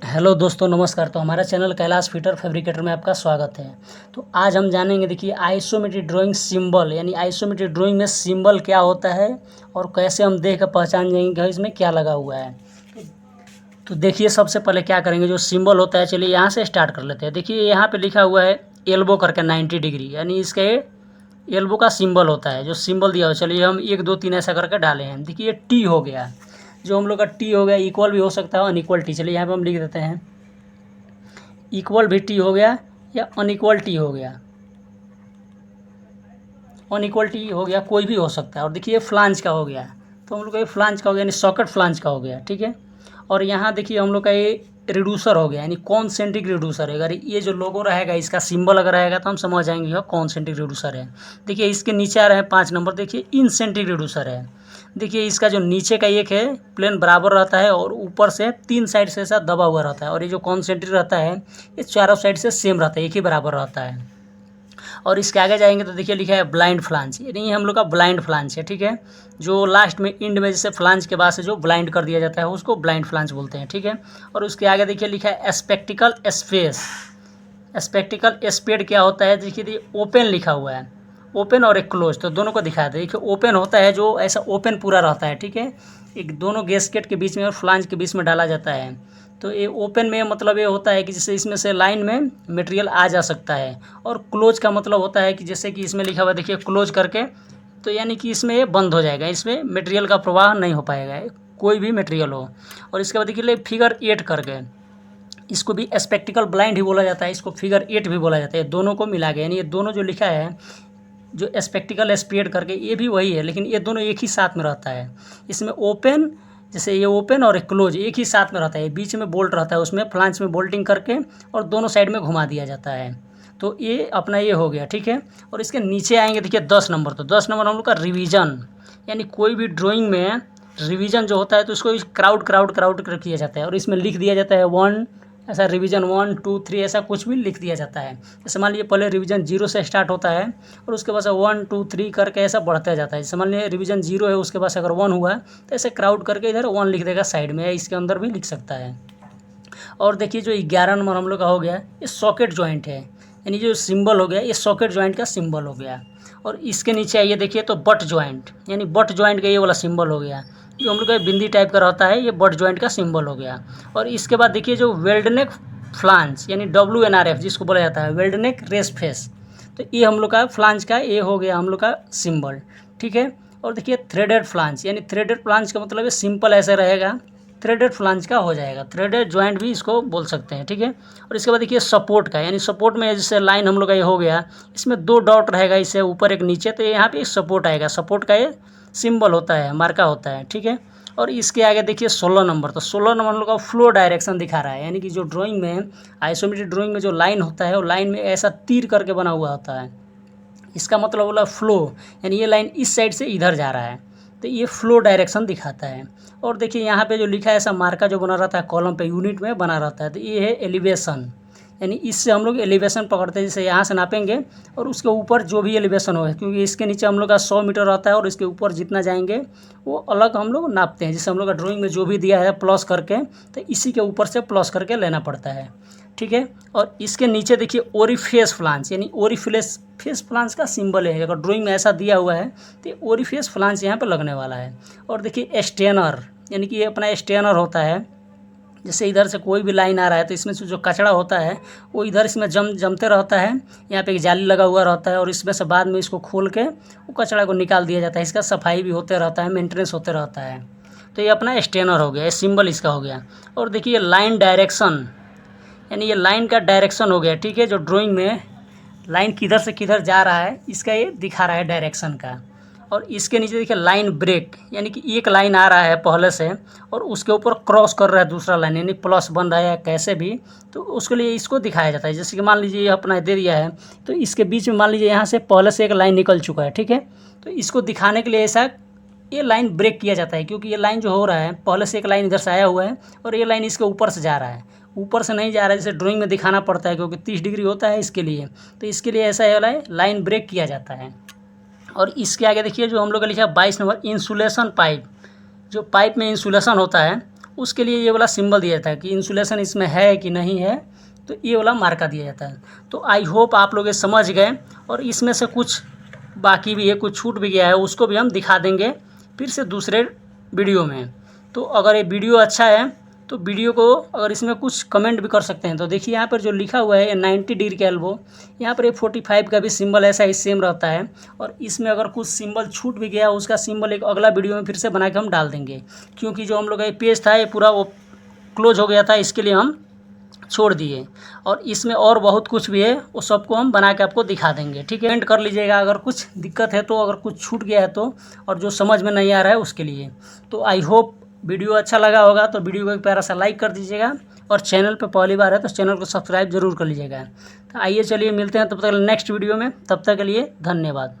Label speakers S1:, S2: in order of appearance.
S1: Hello दोस्तों, नमस्कार। तो हमारा चैनल कैलाश फिटर फैब्रिकेटर में आपका स्वागत है। तो आज हम जानेंगे, देखिए, आइसोमेट्रिक ड्राइंग सिंबल, यानी आइसोमेट्रिक ड्राइंग में सिंबल क्या होता है और कैसे हम देख कर पहचान जाएंगे कि इसमें क्या लगा हुआ है। तो देखिए, सबसे पहले क्या करेंगे, जो सिंबल होता है, चलिए यहाँ से स्टार्ट कर लेते हैं। देखिए यहाँ पे लिखा हुआ है एल्बो करके 90 डिग्री, यानी इसके एल्बो का सिंबल होता है, जो सिंबल दिया हुआ। चलिए हम 1 2 3 ऐसा करके डाले हैं। देखिए ये टी हो गया, जो हम लोग का टी हो गया। इक्वल भी हो सकता है, अनइक्वल टी। चलिए यहाँ पे हम लिख देते हैं इक्वल भी टी हो गया या अनइक्वल टी हो गया। अनइक्वल टी हो गया, कोई भी हो सकता है। और देखिए फ्लांज का हो गया, तो हम लोग का ये फ्लांज का हो गया, यानी सॉकेट फ्लांज का हो गया, ठीक है। और यहाँ देखिए हम लोग का ये रिड्यूसर हो गया, यानी कॉन्सेंट्रिक रिड्यूसर है। अगर ये जो लोगो रहेगा, इसका सिंबल अगर रहेगा तो हम समझ जाएंगे यह कॉन्सेंट्रिक रिड्यूसर है। देखिए इसके नीचे आ रहे हैं 5 नंबर, देखिए इनसेंट्रिक रिड्यूसर है। देखिए इसका जो नीचे का एक है प्लेन बराबर रहता है और ऊपर से 3 साइड से ऐसा दबा हुआ रहता है। और ये जो कॉन्सेंट्रिक रहता है, ये चारों साइड से सेम रहता है, एक ही बराबर रहता है। और इसके आगे जाएंगे तो देखिए लिखा है ब्लाइंड फ्लांज, यानी ये हम लोग का ब्लाइंड फ्लांज है, ठीक है। जो लास्ट में इंड में जैसे फ्लांज के बाद से जो ब्लाइंड कर दिया जाता है उसको ब्लाइंड फ्लांज बोलते हैं, ठीक है। और उसके आगे देखिए लिखा है स्पेक्टिकल स्पेस। स्पेक्टिकल स्पेड क्या होता है, देखिए ओपन लिखा हुआ है, ओपन और एक क्लोज, तो दोनों को दिखाया था। देखिए ओपन होता है जो ऐसा ओपन पूरा रहता है, ठीक है, एक दोनों गैसकेट के बीच में और फ्लांज के बीच में डाला जाता है। तो ये ओपन में मतलब ये होता है कि जैसे इसमें से लाइन में मटेरियल आ जा सकता है। और क्लोज का मतलब होता है कि जैसे कि इसमें लिखा हुआ है, देखिए क्लोज करके, तो यानी कि इसमें ये बंद हो जाएगा, इसमें मटेरियल का प्रवाह नहीं हो पाएगा, कोई भी मटेरियल हो। और इसके बाद देखिए फिगर 8 करके, इसको भी स्पेक्टिकल ब्लाइंड ही बोला जाता है, इसको फिगर 8 भी बोला जाता है। दोनों को मिला के, यानी ये दोनों जो लिखा है, जो स्पेक्टिकल स्पेड करके, ये भी वही है, लेकिन ये दोनों एक ही साथ में रहता है। इसमें ओपन, जैसे ये ओपन और एक क्लोज एक ही साथ में रहता है, बीच में बोल्ट रहता है, उसमें फ्लांज में बोल्टिंग करके और दोनों साइड में घुमा दिया जाता है। तो ये अपना ये हो गया, ठीक है। और इसके नीचे आएंगे, देखिए 10 नंबर, तो 10 नंबर हम लोग का रिवीजन, यानी कोई भी ड्राइंग में रिवीजन जो होता है तो उसको क्राउड क्राउड क्राउड कर किया जाता है। और इसमें लिख दिया जाता है 1, ऐसा रिवीजन 1 2 3 ऐसा कुछ भी लिख दिया जाता है। जैसे मान लीजिए पहले रिवीजन 0 से स्टार्ट होता है और उसके बाद से 1 2 3 करके ऐसा बढ़ता जाता है। जैसे मान लीजिए रिवीजन 0 है, उसके बाद अगर 1 हुआ तो ऐसे क्राउड करके इधर 1 लिख देगा साइड में, या इसके अंदर भी लिख सकता है। और देखिए जो 11 नंबर हम लोग का हो गया, ये सॉकेट जॉइंट है, यानी जो सिंबल हो गया ये सॉकेट जॉइंट का सिंबल हो गया। और इसके नीचे आइए, देखिए तो बट जॉइंट, यानी बट जॉइंट का ये वाला सिंबल हो गया, जो हम लोग का बिंदी टाइप का रहता है, ये बट जॉइंट का सिंबल हो गया। और इसके बाद देखिए जो वेल्डनेक फ्लांज, यानी WNRF जिसको बोला जाता है, वेल्डनेक रेस फेस, तो ये हम लोग का फ्लांज का ये हो गया हम लोग का सिंबल, ठीक है। और देखिए थ्रेडेड फ्लांज, यानी थ्रेडेड फ्लांज का मतलब ये सिंपल ऐसे रहेगा, थ्रेडेड फ्लांज का हो जाएगा, थ्रेडेड जॉइंट भी इसको बोल सकते हैं, ठीक है। और इसके बाद देखिए सपोर्ट का, यानी सपोर्ट में जैसे लाइन हम लोग का ये हो गया, इसमें 2 डॉट रहेगा, इससे ऊपर एक नीचे, तो यहाँ पे सपोर्ट आएगा, सपोर्ट का ये सिंबल होता है, मार्का होता है, ठीक है। और इसके आगे देखिए 16 नंबर, तो 16 नंबर हम लोग का फ्लो डायरेक्शन दिखा रहा है, यानी कि जो ड्राइंग में आइसोमेट्रिक ड्राइंग में जो लाइन होता है वो लाइन में ऐसा तीर करके बना हुआ होता है, इसका मतलब बोला फ्लो, यानी ये लाइन इस साइड से इधर जा रहा है, तो ये फ्लो डायरेक्शन दिखाता है। और देखिए यहाँ पे जो लिखा है ऐसा मार्का जो बना रहता है कॉलम पे यूनिट में बना रहता है, तो ये है एलिवेशन, यानी इससे हम लोग एलिवेशन पकड़ते हैं। जैसे यहाँ से नापेंगे और उसके ऊपर जो भी एलिवेशन हो, क्योंकि इसके नीचे हम लोग का 100 मीटर रहता है और इसके ऊपर जितना जाएंगे वो अलग हम लोग नापते हैं। जैसे हम लोग का ड्राइंग में जो भी दिया है प्लस करके, तो इसी के ऊपर से प्लस करके लेना पड़ता है, ठीक है। और इसके नीचे देखिए ओरिफेस फ्लांज, यानी ओरिफेस फ्लांज का सिंबल है। अगर ड्राइंग में ऐसा दिया हुआ है तो ओरिफेस फ्लांज यहाँ पर लगने वाला है। और देखिए स्टेनर, यानी कि ये अपना स्टेनर होता है, जैसे इधर से कोई भी लाइन आ रहा है तो इसमें से जो कचरा होता है वो इधर इसमें जमते रहता है, यहाँ पे एक जाली लगा हुआ रहता है, और इसमें से बाद में इसको खोल के वो कचरा को निकाल दिया जाता है। इसका सफाई भी होते रहता है, मेंटेनेंस होते रहता है। तो ये अपना स्टेनर हो गया, ये सिंबल इसका हो गया। और देखिए लाइन डायरेक्शन, यानी ये लाइन का डायरेक्शन हो गया, ठीक है। जो ड्राइंग में लाइन किधर से किधर जा रहा है इसका ये दिखा रहा है डायरेक्शन का। और इसके नीचे देखिए लाइन ब्रेक, यानी कि एक लाइन आ रहा है पहले से और उसके ऊपर क्रॉस कर रहा है दूसरा लाइन, यानी प्लस बन रहा है या कैसे भी, तो उसके लिए इसको दिखाया जाता है। जैसे कि मान लीजिए ये अपना दे दिया है, तो इसके बीच में मान लीजिए यहाँ से पहले से एक लाइन निकल चुका है, ठीक है, तो इसको दिखाने के लिए ऐसा ये लाइन ब्रेक किया जाता है, क्योंकि ये लाइन जो हो रहा है पहले से एक लाइन इधर से आया हुआ है और ये लाइन इसके ऊपर से जा रहा है, ऊपर से नहीं जा रहा है, जैसे ड्राइंग में दिखाना पड़ता है क्योंकि 30 डिग्री होता है इसके लिए, तो इसके लिए ऐसा वाला लाइन ब्रेक किया जाता है। और इसके आगे देखिए जो हम लोग का लिखा है 22 नंबर इंसुलेशन पाइप, जो पाइप में इंसुलेशन होता है उसके लिए ये वाला सिंबल दिया जाता है कि इंसुलेशन इसमें है कि नहीं है, तो ये वाला मार्का दिया जाता है। तो आई होप आप लोग ये समझ गए, और इसमें से कुछ बाकी भी है, कुछ छूट भी गया है, उसको भी हम दिखा देंगे फिर से दूसरे वीडियो में। तो अगर ये वीडियो अच्छा है तो वीडियो को अगर इसमें कुछ कमेंट भी कर सकते हैं। तो देखिए यहाँ पर जो लिखा हुआ है 90 डिग्री का एल्बो, यहाँ पर 45 का भी सिंबल ऐसा ही सेम रहता है। और इसमें अगर कुछ सिंबल छूट भी गया उसका सिंबल एक अगला वीडियो में फिर से बना के हम डाल देंगे, क्योंकि जो हम लोग का ये पेज था ये पूरा वो क्लोज हो गया था, इसके लिए हम छोड़ दिए। और इसमें और बहुत कुछ भी है, वो सबको हम बना के आपको दिखा देंगे, ठीक है। कमेंट कर लीजिएगा अगर कुछ दिक्कत है तो, अगर कुछ छूट गया है तो, और जो समझ में नहीं आ रहा है उसके लिए। तो आई होप वीडियो अच्छा लगा होगा, तो वीडियो को एक प्यारा सा लाइक कर दीजिएगा, और चैनल पे पहली बार है तो चैनल को सब्सक्राइब जरूर कर लीजिएगा। तो आइए चलिए मिलते हैं तब तक नेक्स्ट वीडियो में, तब तक के लिए धन्यवाद।